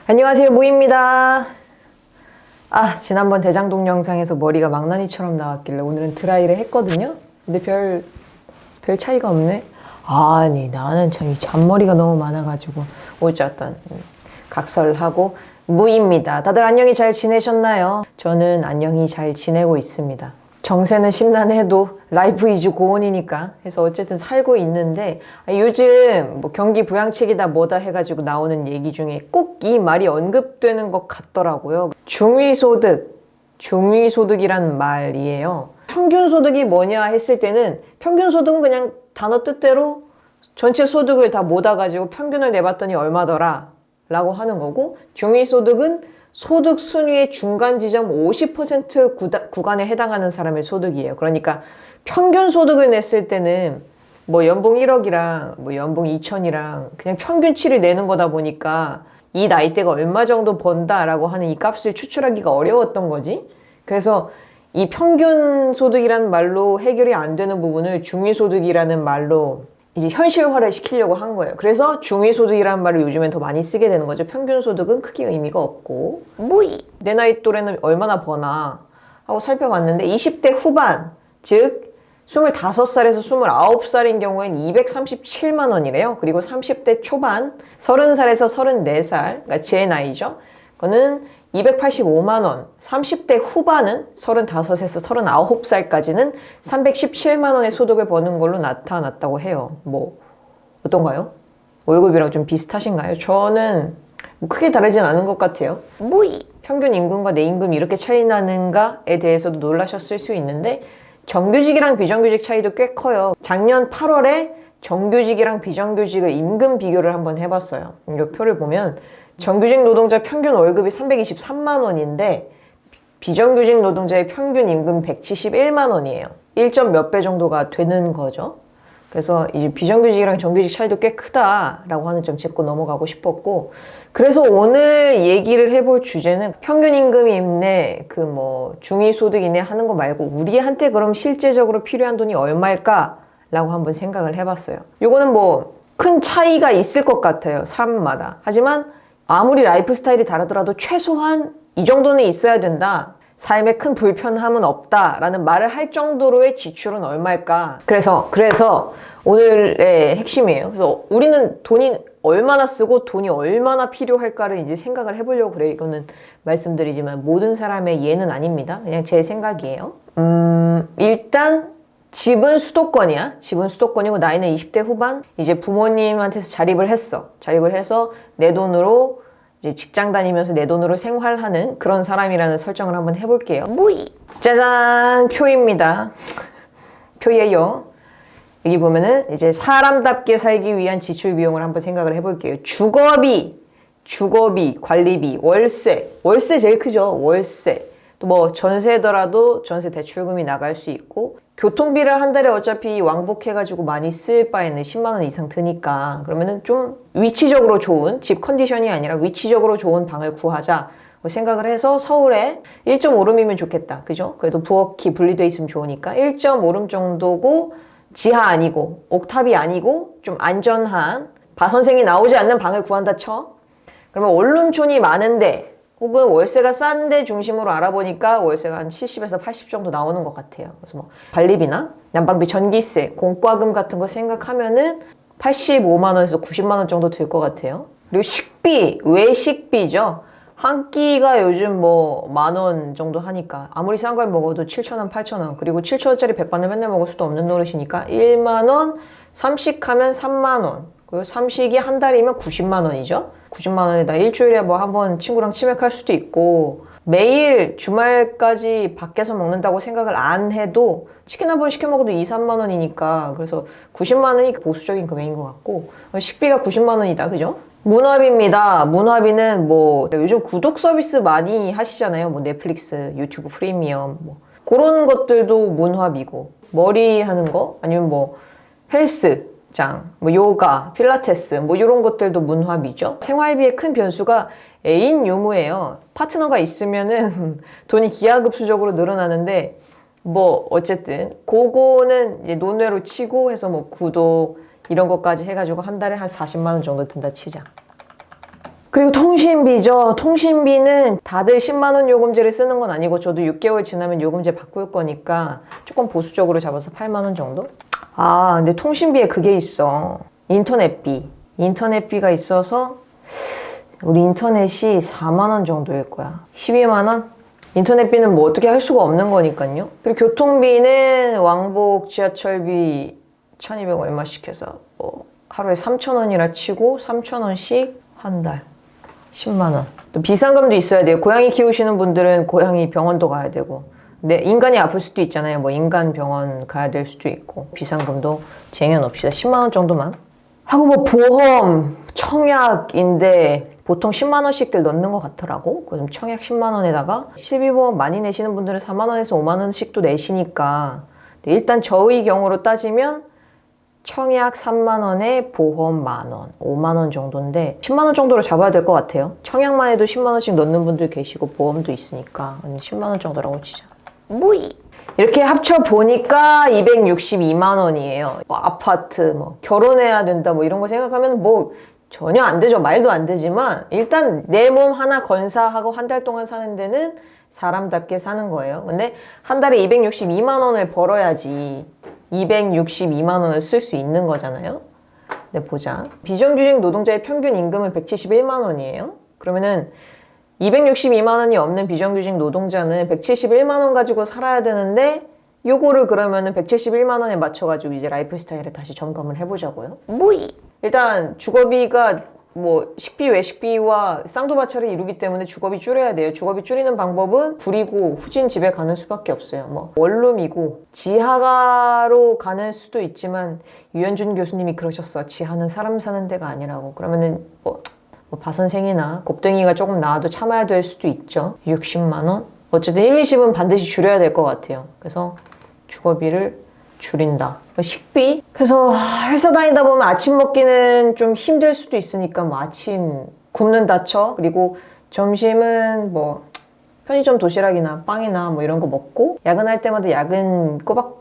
안녕하세요, 무입니다. 지난번 대장동 영상에서 머리가 망나니처럼 나왔길래 오늘은 드라이를 했거든요. 근데 별 차이가 없네. 아니, 나는 참 이 잔머리가 너무 많아가지고 어쨌든 각설하고 무입니다. 다들 안녕히 잘 지내셨나요? 저는 안녕히 잘 지내고 있습니다. 정세는 심란해도 라이프 이즈 고온이니까 해서 어쨌든 살고 있는데, 요즘 뭐 경기 부양책이다 뭐다 해가지고 나오는 얘기 중에 꼭 이 말이 언급되는 것 같더라고요. 중위소득이란 말이에요. 평균소득이 뭐냐 했을 때는 평균소득은 그냥 단어 뜻대로 전체 소득을 다 모아가지고 평균을 내봤더니 얼마더라 라고 하는 거고, 중위소득은 소득 순위의 중간 지점 50% 구간에 해당하는 사람의 소득이에요. 그러니까 평균 소득을 냈을 때는 뭐 연봉 1억이랑 뭐 연봉 2천이랑 그냥 평균치를 내는 거다 보니까 이 나이대가 얼마 정도 번다라고 하는 이 값을 추출하기가 어려웠던 거지. 그래서 이 평균 소득이라는 말로 해결이 안 되는 부분을 중위소득이라는 말로 이제 현실화를 시키려고 한 거예요. 그래서 중위소득이라는 말을 요즘엔 더 많이 쓰게 되는 거죠. 평균소득은 크게 의미가 없고, 내 나이 또래는 얼마나 버나 하고 살펴봤는데 20대 후반, 즉 25살에서 29살인 경우엔 237만 원이래요. 그리고 30대 초반, 30살에서 34살, 그러니까 제 나이죠. 그거는 285만 원, 30대 후반은 35에서 39살까지는 317만 원의 소득을 버는 걸로 나타났다고 해요. 뭐 어떤가요? 월급이랑 좀 비슷하신가요? 저는 뭐 크게 다르진 않은 것 같아요. 평균 임금과 내 임금이 이렇게 차이 나는가에 대해서도 놀라셨을 수 있는데, 정규직이랑 비정규직 차이도 꽤 커요. 작년 8월에 정규직이랑 비정규직의 임금 비교를 한번 해봤어요. 이 표를 보면 정규직 노동자 평균 월급이 323만 원인데 비정규직 노동자의 평균 임금 171만 원이에요. 1점 몇 배 정도가 되는 거죠. 그래서 이제 비정규직이랑 정규직 차이도 꽤 크다라고 하는 점 짚고 넘어가고 싶었고, 그래서 오늘 얘기를 해볼 주제는 평균 임금이네, 중위소득이네 하는 거 말고 우리한테 그럼 실제적으로 필요한 돈이 얼마일까? 라고 한번 생각을 해봤어요. 요거는 뭐 큰 차이가 있을 것 같아요, 사람마다. 하지만 아무리 라이프 스타일이 다르더라도 최소한 이 정도는 있어야 된다, 삶에 큰 불편함은 없다라는 말을 할 정도로의 지출은 얼마일까? 그래서 오늘의 핵심이에요. 그래서 우리는 돈이 얼마나 쓰고 돈이 얼마나 필요할까를 이제 생각을 해보려고 그래요. 이거는 말씀드리지만 모든 사람의 예는 아닙니다. 그냥 제 생각이에요. 일단 집은 수도권이야. 집은 수도권이고 나이는 20대 후반. 이제 부모님한테서 자립을 했어. 자립을 해서 내 돈으로 이제 직장 다니면서 내 돈으로 생활하는 그런 사람이라는 설정을 한번 해볼게요. 짜잔! 표입니다. 표예요. 여기 보면은 이제 사람답게 살기 위한 지출 비용을 한번 생각을 해볼게요. 주거비, 관리비, 월세 제일 크죠. 월세. 또 뭐 전세더라도 전세 대출금이 나갈 수 있고, 교통비를 한 달에 어차피 왕복해가지고 많이 쓸 바에는 10만 원 이상 드니까 그러면은 좀 위치적으로 좋은, 집 컨디션이 아니라 위치적으로 좋은 방을 구하자 생각을 해서 서울에 1.5룸이면 좋겠다. 그죠? 그래도 부엌이 분리돼 있으면 좋으니까 1.5룸 정도고, 지하 아니고 옥탑이 아니고 좀 안전한 바선생이 나오지 않는 방을 구한다 쳐. 그러면 원룸촌이 많은데 혹은 월세가 싼데 중심으로 알아보니까 월세가 한 70에서 80 정도 나오는 것 같아요. 그래서 뭐 관리비나 난방비, 전기세, 공과금 같은 거 생각하면은 85만 원에서 90만 원 정도 들 것 같아요. 그리고 식비, 외식비죠. 한 끼가 요즘 뭐 10,000원 정도 하니까 아무리 싼 걸 먹어도 7,000원, 8,000원. 그리고 7,000원짜리 백반을 맨날 먹을 수도 없는 노릇이니까 1만 원, 삼식하면 3만 원. 그리고 삼식이 한 달이면 90만 원이죠. 90만 원에다 일주일에 뭐 한번 친구랑 치맥할 수도 있고, 매일 주말까지 밖에서 먹는다고 생각을 안 해도 치킨 한 번 시켜 먹어도 2, 3만 원이니까, 그래서 90만 원이 보수적인 금액인 것 같고, 식비가 90만 원이다. 그죠? 문화비입니다. 문화비는 뭐 요즘 구독 서비스 많이 하시잖아요. 뭐 넷플릭스, 유튜브 프리미엄, 뭐 그런 것들도 문화비고, 머리 하는 거 아니면 뭐 헬스장, 뭐 요가, 필라테스 뭐 이런 것들도 문화비죠. 생활비의 큰 변수가 애인 유무예요. 파트너가 있으면은 돈이 기하급수적으로 늘어나는데, 뭐 어쨌든 그거는 이제 논외로 치고 해서 뭐 구독 이런 것까지 해가지고 한 달에 한 40만 원 정도 든다 치자. 그리고 통신비죠. 통신비는 다들 10만 원 요금제를 쓰는 건 아니고 저도 6개월 지나면 요금제 바꿀 거니까 조금 보수적으로 잡아서 8만 원 정도? 아, 근데 통신비에 그게 있어. 인터넷비. 인터넷비가 있어서 우리 인터넷이 4만 원 정도일 거야. 12만 원? 인터넷비는 뭐 어떻게 할 수가 없는 거니까요. 그리고 교통비는 왕복 지하철비 1,200 얼마씩 해서 뭐 하루에 3,000원이라 치고 3,000원씩 한 달 10만 원. 또 비상금도 있어야 돼요. 고양이 키우시는 분들은 고양이 병원도 가야 되고, 근데 인간이 아플 수도 있잖아요. 뭐 인간 병원 가야 될 수도 있고, 비상금도 쟁여놓읍시다. 10만 원 정도만 하고, 뭐 보험, 청약인데 보통 10만 원씩들 넣는 것 같더라고. 그럼 청약 10만 원에다가 실비보험 많이 내시는 분들은 4만 원에서 5만 원씩도 내시니까, 일단 저의 경우로 따지면 청약 3만 원에 보험 만 원, 5만 원 정도인데 10만 원 정도로 잡아야 될 것 같아요. 청약만 해도 10만 원씩 넣는 분들 계시고 보험도 있으니까 10만 원 정도라고 치자. 무이. 이렇게 합쳐 보니까 262만 원이에요. 뭐 아파트, 뭐 결혼해야 된다, 뭐 이런 거 생각하면 뭐 전혀 안 되죠. 말도 안 되지만 일단 내 몸 하나 건사하고 한 달 동안 사는 데는 사람답게 사는 거예요. 근데 한 달에 262만 원을 벌어야지 262만 원을 쓸 수 있는 거잖아요. 네, 보자. 비정규직 노동자의 평균 임금은 171만 원이에요. 그러면은 262만 원이 없는 비정규직 노동자는 171만 원 가지고 살아야 되는데, 요거를 그러면은 171만 원에 맞춰가지고 이제 라이프 스타일을 다시 점검을 해보자고요. 무이. 일단 주거비가 뭐 식비, 외식비와 쌍두마차를 이루기 때문에 주거비 줄여야 돼요. 주거비 줄이는 방법은 구리고 후진 집에 가는 수밖에 없어요. 뭐 원룸이고 지하가로 가는 수도 있지만 유현준 교수님이 그러셨어. 지하는 사람 사는 데가 아니라고. 그러면은 뭐 바선생이나 곱등이가 조금 나와도 참아야 될 수도 있죠. 60만 원? 어쨌든 1, 20은 반드시 줄여야 될 것 같아요. 그래서 주거비를 줄인다. 식비? 그래서 회사 다니다 보면 아침 먹기는 좀 힘들 수도 있으니까 뭐 아침 굶는다 쳐. 그리고 점심은 뭐 편의점 도시락이나 빵이나 뭐 이런 거 먹고, 야근할 때마다 야근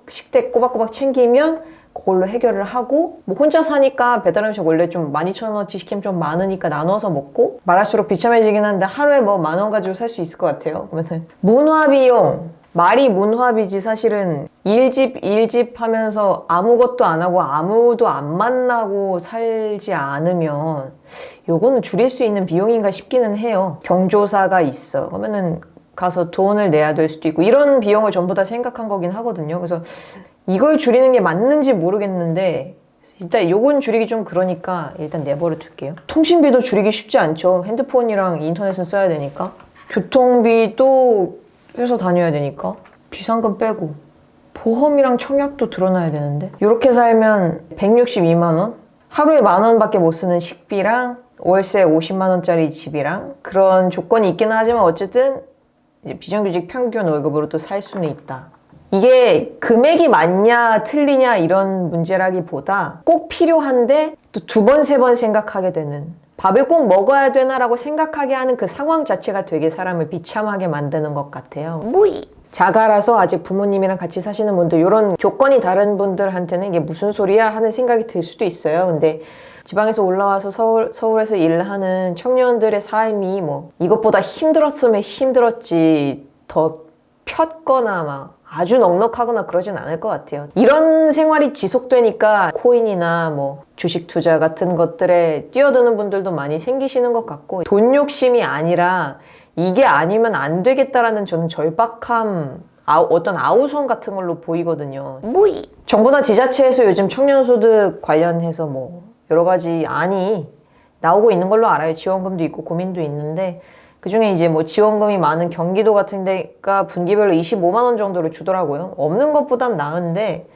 식대 꼬박꼬박 챙기면 그걸로 해결을 하고, 뭐 혼자 사니까 배달음식 원래 좀 12,000원어치 시키면 좀 많으니까 나눠서 먹고, 말할수록 비참해지긴 한데 하루에 뭐 10,000원 가지고 살 수 있을 것 같아요. 그러면 문화비용, 말이 문화비지 사실은 일집 하면서 아무것도 안 하고 아무도 안 만나고 살지 않으면 요거는 줄일 수 있는 비용인가 싶기는 해요. 경조사가 있어. 그러면은 가서 돈을 내야 될 수도 있고, 이런 비용을 전부 다 생각한 거긴 하거든요. 그래서 이걸 줄이는 게 맞는지 모르겠는데 일단 요건 줄이기 좀 그러니까 일단 내버려 둘게요. 통신비도 줄이기 쉽지 않죠. 핸드폰이랑 인터넷은 써야 되니까. 교통비도 회사 다녀야 되니까. 비상금 빼고 보험이랑 청약도 들어놔야 되는데, 이렇게 살면 162만 원? 하루에 10,000원 밖에 못 쓰는 식비랑 월세 50만 원짜리 집이랑 그런 조건이 있기는 하지만 어쨌든 이제 비정규직 평균 월급으로 또 살 수는 있다. 이게 금액이 맞냐 틀리냐 이런 문제라기보다 꼭 필요한데 또 2번, 3번 생각하게 되는, 밥을 꼭 먹어야 되나라고 생각하게 하는 그 상황 자체가 되게 사람을 비참하게 만드는 것 같아요. 무이. 자가라서 아직 부모님이랑 같이 사시는 분들, 이런 조건이 다른 분들한테는 이게 무슨 소리야 하는 생각이 들 수도 있어요. 근데 지방에서 올라와서 서울에서 일하는 청년들의 삶이 뭐 이것보다 힘들었으면 힘들었지 더 폈거나 막 아주 넉넉하거나 그러진 않을 것 같아요. 이런 생활이 지속되니까 코인이나 뭐 주식 투자 같은 것들에 뛰어드는 분들도 많이 생기시는 것 같고, 돈 욕심이 아니라 이게 아니면 안 되겠다라는 저는 절박함, 어떤 아우성 같은 걸로 보이거든요. 무이. 정부나 지자체에서 요즘 청년소득 관련해서 뭐 여러 가지 안이 나오고 있는 걸로 알아요. 지원금도 있고 고민도 있는데, 그중에 이제 뭐 지원금이 많은 경기도 같은 데가 분기별로 25만 원 정도를 주더라고요. 없는 것보단 나은데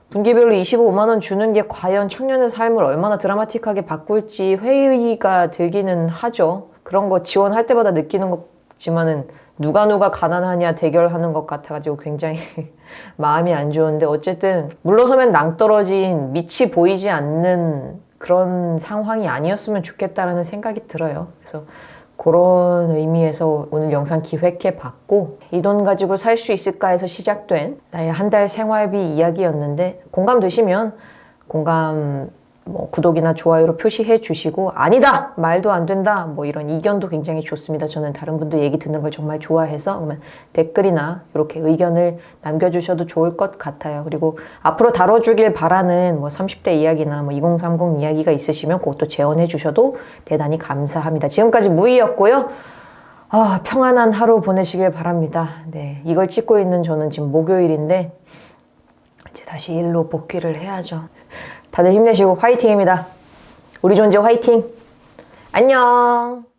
분기별로 25만 원 주는 게 과연 청년의 삶을 얼마나 드라마틱하게 바꿀지 회의가 들기는 하죠. 그런 거 지원할 때마다 느끼는 거지만은 누가 가난하냐 대결하는 것 같아가지고 굉장히 마음이 안 좋은데, 어쨌든 물러서면 낭떠러진 밑이 보이지 않는 그런 상황이 아니었으면 좋겠다라는 생각이 들어요. 그래서 그런 의미에서 오늘 영상 기획해 봤고, 이 돈 가지고 살 수 있을까 해서 시작된 나의 한 달 생활비 이야기였는데, 공감되시면 공감 뭐 구독이나 좋아요로 표시해 주시고 아니다! 말도 안 된다! 뭐 이런 이견도 굉장히 좋습니다. 저는 다른 분들 얘기 듣는 걸 정말 좋아해서 그러면 댓글이나 이렇게 의견을 남겨주셔도 좋을 것 같아요. 그리고 앞으로 다뤄주길 바라는 뭐 30대 이야기나 뭐 2030 이야기가 있으시면 그것도 제언해 주셔도 대단히 감사합니다. 지금까지 무이였고요. 평안한 하루 보내시길 바랍니다. 네, 이걸 찍고 있는 저는 지금 목요일인데 이제 다시 일로 복귀를 해야죠. 다들 힘내시고 화이팅입니다. 우리 존재 화이팅! 안녕!